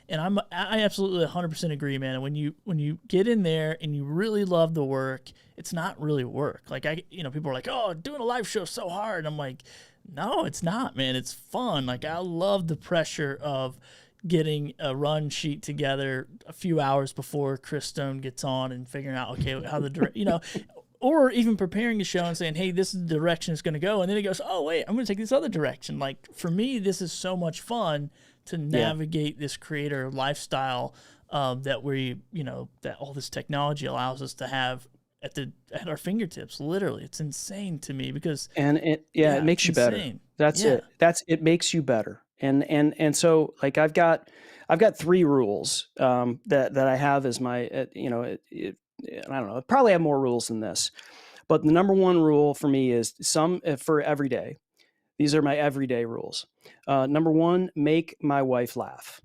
And I absolutely 100% agree, man. And when you get in there and you really love the work, it's not really work. Like, people are like, oh, doing a live show is so hard. I'm like, no, it's not, man. It's fun. Like, I love the pressure of getting a run sheet together a few hours before Chris Stone gets on and figuring out, okay, how or even preparing a show and saying, hey, this is the direction it's going to go. And then it goes, oh, wait, I'm going to take this other direction. Like, for me, this is so much fun to navigate this creator lifestyle that that all this technology allows us to have at our fingertips. Literally, it's insane to me because it makes you better. That's it. It makes you better. And so, like, I've got 3 rules that I have as my I don't know. I probably have more rules than this, but the number 1 rule for me is for every day. These are my everyday rules. Number 1, make my wife laugh.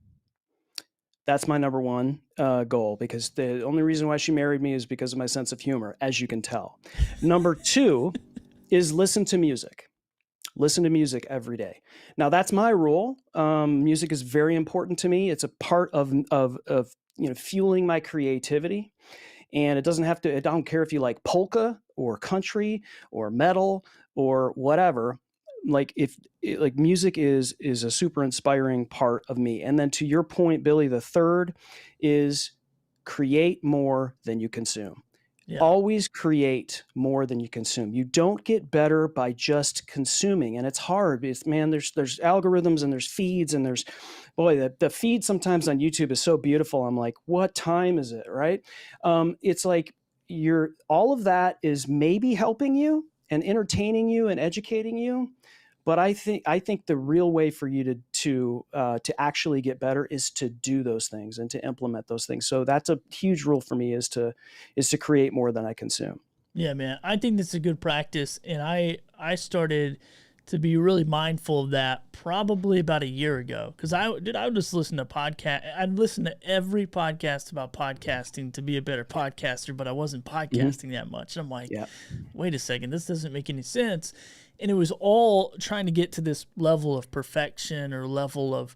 That's my number 1 goal, because the only reason why she married me is because of my sense of humor, as you can tell. Number 2 is listen to music. Listen to music every day. Now, that's my rule. Music is very important to me. It's a part of fueling my creativity. And it doesn't have to, I don't care if you like polka or country or metal or whatever. Like, music is a super inspiring part of me. And then to your point, Billy, the third is create more than you consume. Yeah. Always create more than you consume. You don't get better by just consuming, and it's hard. There's algorithms and there's feeds, and the feed sometimes on YouTube is so beautiful. I'm like, what time is it, right? It's like all of that is maybe helping you and entertaining you and educating you, but I think the real way for you to actually get better is to do those things and to implement those things. So that's a huge rule for me, is to create more than I consume. Yeah, man. I think that's a good practice. And I started to be really mindful of that probably about a year ago. Because I would just listen to podcast. I'd listen to every podcast about podcasting to be a better podcaster, but I wasn't podcasting that much. And I'm like, wait a second, this doesn't make any sense. And it was all trying to get to this level of perfection, or level of,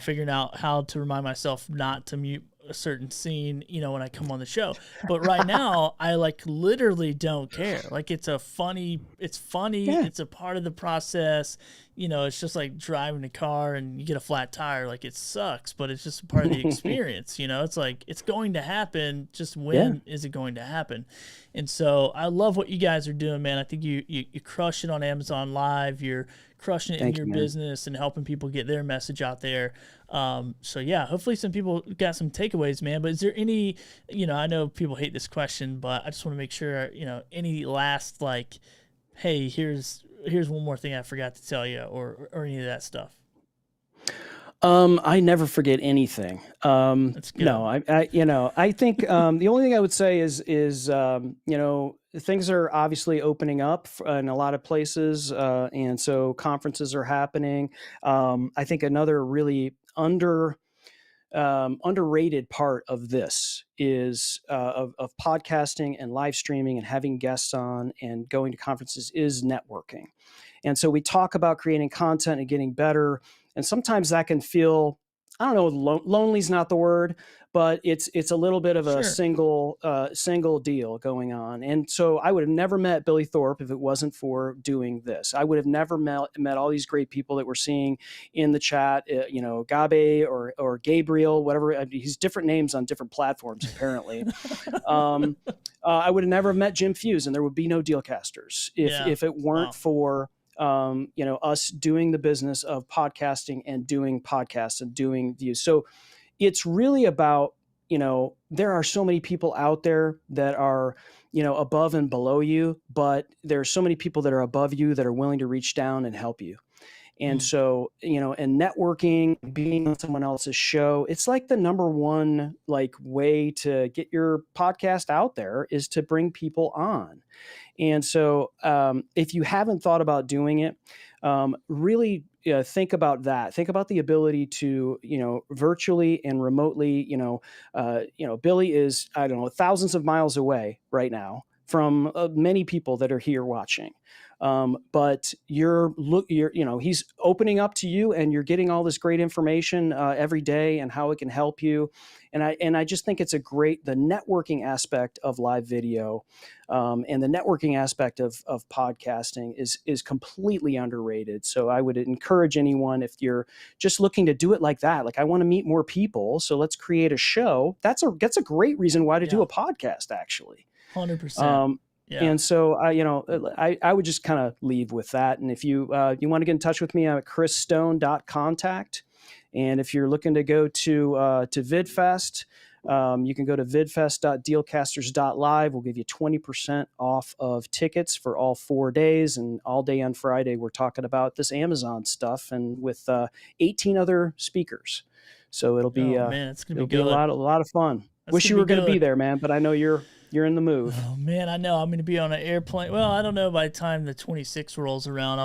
figuring out how to remind myself not to mute a certain scene, when I come on the show. But right now, I literally don't care. Like, it's funny. Yeah. It's a part of the process. It's just like driving a car and you get a flat tire. Like, it sucks, but it's just a part of the experience. It's like, it's going to happen. Just when is it going to happen? And so I love what you guys are doing, man. I think you crush it on Amazon Live. You're crushing it in your business and helping people get their message out there. So yeah, hopefully some people got some takeaways, man. But is there any, I know people hate this question, but I just want to make sure, any last, hey, here's one more thing I forgot to tell you, or any of that stuff. I never forget anything. That's good. No, I think the only thing I would say is things are obviously opening up in a lot of places, and so conferences are happening. I think another really underrated part of this is of podcasting and live streaming and having guests on and going to conferences is networking. And so we talk about creating content and getting better, and sometimes that can feel I don't know, lonely's not the word, but it's a little bit of a Sure. single deal going on. And so I would have never met Billy Thorpe if it wasn't for doing this. I would have never met all these great people that we're seeing in the chat, Gabe or Gabriel, whatever. He's different names on different platforms, apparently. I would have never met Jim Fuse, and there would be no Dealcasters if it weren't for us doing the business of podcasting and doing podcasts and doing views. So it's really about, there are so many people out there that are, above and below you, but there are so many people that are above you that are willing to reach down and help you. And so, and networking, being on someone else's show, it's like the number one way to get your podcast out there is to bring people on. And so if you haven't thought about doing it, really think about that. Think about the ability to, virtually and remotely, Billy is, I don't know, thousands of miles away right now from many people that are here watching. But he's opening up to you, and you're getting all this great information every day and how it can help you. And I just think it's the networking aspect of live video, and the networking aspect of podcasting is completely underrated. So I would encourage anyone, if you're just looking to do it like that, like I want to meet more people, so let's create a show. That's a great reason why to do a podcast, actually. 100%. Yeah. And so I would just kind of leave with that. And if you want to get in touch with me, I'm at chrisstone.contact. And if you're looking to go to VidFest, you can go to vidfest.dealcasters.live. We'll give you 20% off of tickets for all 4 days, and all day on Friday we're talking about this Amazon stuff, and with 18 other speakers. So it'll be it's gonna be a lot of fun. Wish you were going to be there, man, but I know you're in the move. Oh man, I know I'm going to be on an airplane. Well, I don't know, by the time the 26 rolls around,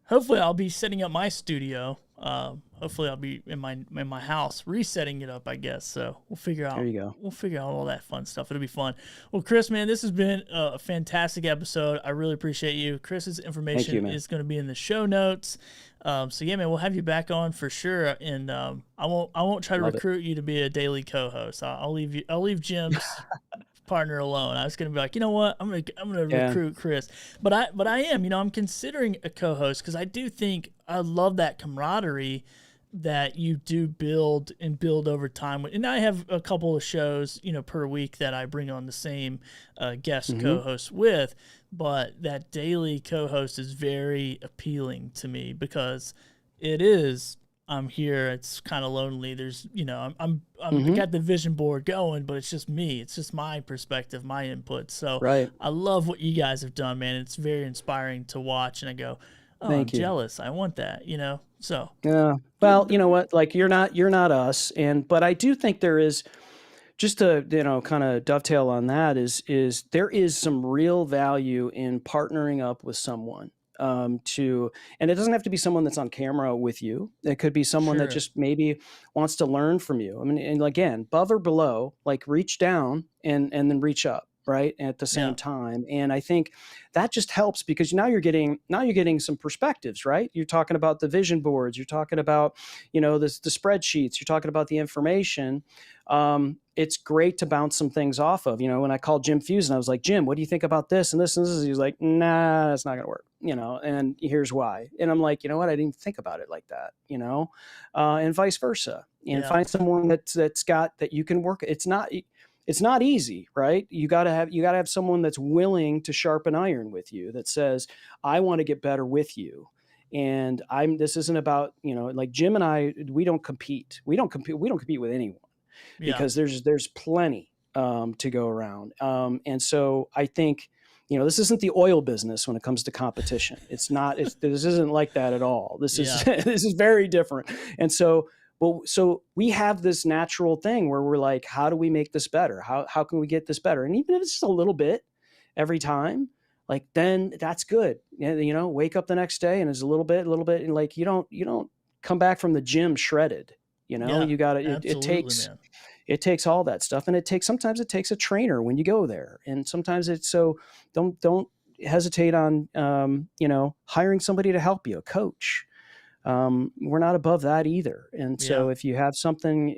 hopefully I'll be setting up my studio. Hopefully I'll be in my house resetting it up, I guess. So we'll figure out. There you go. We'll figure out all that fun stuff. It'll be fun. Well, Chris, man, this has been a fantastic episode. I really appreciate you. Chris's information is going to be in the show notes. So yeah, man, we'll have you back on for sure. And I won't try to recruit you to be a daily co-host. I'll leave Jim's partner alone. I was gonna be like, you know what, I'm gonna recruit Chris, but I am, I'm considering a co-host, because I do think I love that camaraderie that you do build over time. And I have a couple of shows, per week that I bring on the same guest co-host with, but that daily co-host is very appealing to me, because I'm here. It's kind of lonely. There's, I'm got the vision board going, but it's just me. It's just my perspective, my input. So I love what you guys have done, man. It's very inspiring to watch, and I go, I'm jealous. I want that, So yeah. Well, you know what? Like you're not us, but I do think there is, just to kind of dovetail on that, is there is some real value in partnering up with someone. And it doesn't have to be someone that's on camera with you. It could be someone that just maybe wants to learn from you. I mean, and again, above or below, like reach down and then reach up, right, at the same time. And I think that just helps, because now you're getting some perspectives, right? You're talking about the vision boards, you're talking about the spreadsheets, you're talking about the information. It's great to bounce some things off of. When I called Jim Fuse and I was like, Jim, what do you think about this and this and this? He was like, nah, that's not gonna work. And here's why. And I'm like, you know what? I didn't think about it like that. And vice versa. And find someone that's got that you can work. It's not easy, right? You gotta have someone that's willing to sharpen iron with you, that says, I want to get better with you. And this isn't about, like Jim and I, we don't compete. We don't compete with anyone, because there's plenty to go around. And so I think, this isn't the oil business when it comes to competition. It's not, this isn't like that at all. This is, this is very different. And so we have this natural thing where we're like, how do we make this better? How can we get this better? And even if it's just a little bit every time, like, then that's good. Wake up the next day and it's a little bit, and like, you don't come back from the gym shredded. You got to, it takes all that stuff. And sometimes it takes a trainer when you go there. And sometimes don't hesitate on, hiring somebody to help you, a coach. we're not above that either. And so if you have something,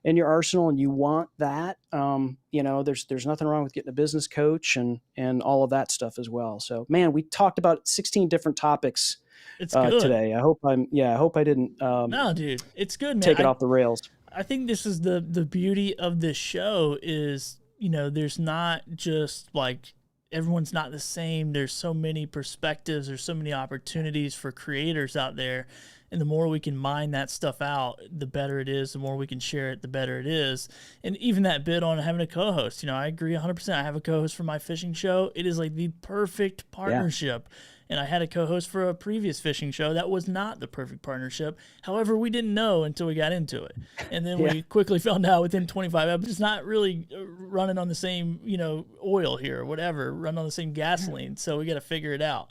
in your arsenal and you want that, there's nothing wrong with getting a business coach and all of that stuff as well. So, man, we talked about 16 different topics It's good. today. I hope I didn't No, dude, it's good, man. take it off the rails. I think this is the beauty of this show is, there's not just like everyone's not the same. There's so many perspectives. There's so many opportunities for creators out there. And the more we can mine that stuff out, the better it is. The more we can share it, the better it is. And even that bit on having a co-host, I agree 100%. I have a co-host for my fishing show. It is like the perfect partnership. And I had a co-host for a previous fishing show. That was not the perfect partnership. However, we didn't know until we got into it. And then we quickly found out within 25 episodes, not really running on the same, oil here or whatever, running on the same gasoline. So we got to figure it out.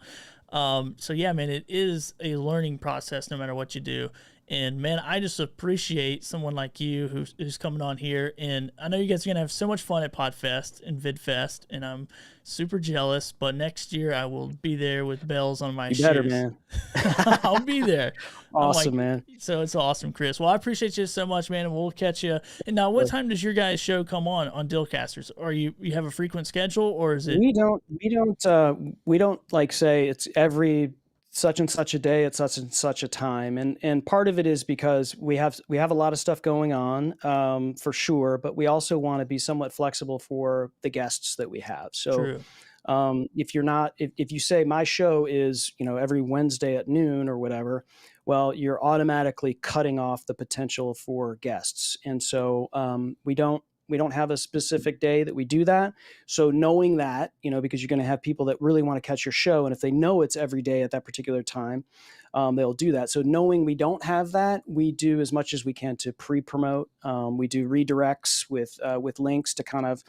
So yeah, man, it is a learning process no matter what you do. And man, I just appreciate someone like you who's coming on here. And I know you guys are going to have so much fun at PodFest and VidFest, and I'm super jealous. But next year I will be there with bells on my shoes. Better, man. I'll be there. Awesome, man. So it's awesome, Chris. Well, I appreciate you so much, man, and we'll catch you. And now, what time does your guys' show come on Dealcasters? Are you have a frequent schedule, or is it? We don't like say it's every such and such a day at such and such a time, and part of it is because we have a lot of stuff going on, for sure, but we also want to be somewhat flexible for the guests that we have. So True. If you say my show is every Wednesday at noon or whatever, well, you're automatically cutting off the potential for guests. And so we don't have a specific day that we do that. So knowing that, because you're going to have people that really want to catch your show, and if they know it's every day at that particular time, they'll do that. So knowing we don't have that, we do as much as we can to pre-promote. We do redirects with links to kind of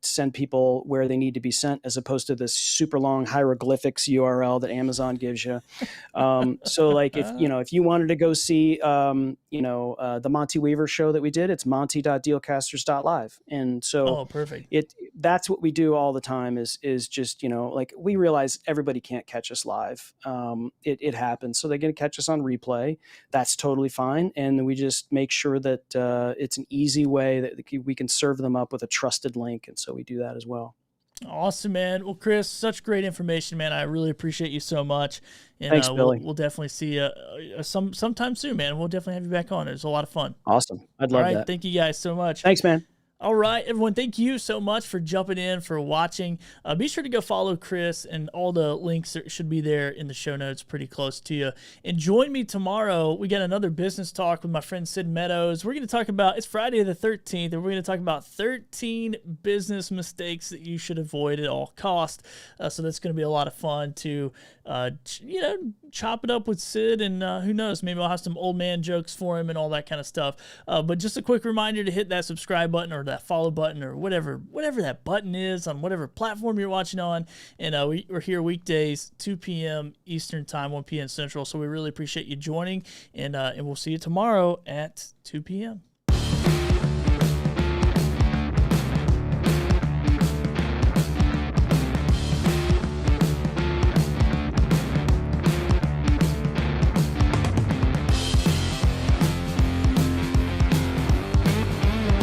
send people where they need to be sent, as opposed to this super long hieroglyphics URL that Amazon gives you. So like if you wanted to go see the Monty Weaver show that we did, it's monty.dealcasters.live. And so perfect. That's what we do all the time is just, we realize everybody can't catch us live. It happens. So they're going to catch us on replay. That's totally fine. And we just make sure that it's an easy way that we can serve them up with a trusted link. And so we do that as well. Awesome, man. Well, Chris, such great information, man. I really appreciate you so much. And Thanks, Billy. We'll definitely see you sometime soon, man. We'll definitely have you back on. It was a lot of fun. Awesome. I'd love that. Thank you guys so much. Thanks, man. All right, everyone, thank you so much for jumping in, for watching. Be sure to go follow Chris, and all the links should be there in the show notes pretty close to you. And join me tomorrow. We got another business talk with my friend Sid Meadows. We're going to talk about, it's Friday the 13th, and we're going to talk about 13 business mistakes that you should avoid at all costs. So that's going to be a lot of fun to, chop it up with Sid, and who knows, maybe I'll have some old man jokes for him and all that kind of stuff. But just a quick reminder to hit that subscribe button or that follow button or whatever that button is on whatever platform you're watching on. And we're here weekdays, 2 p.m. Eastern time, 1 p.m. Central. So we really appreciate you joining, and we'll see you tomorrow at 2 p.m.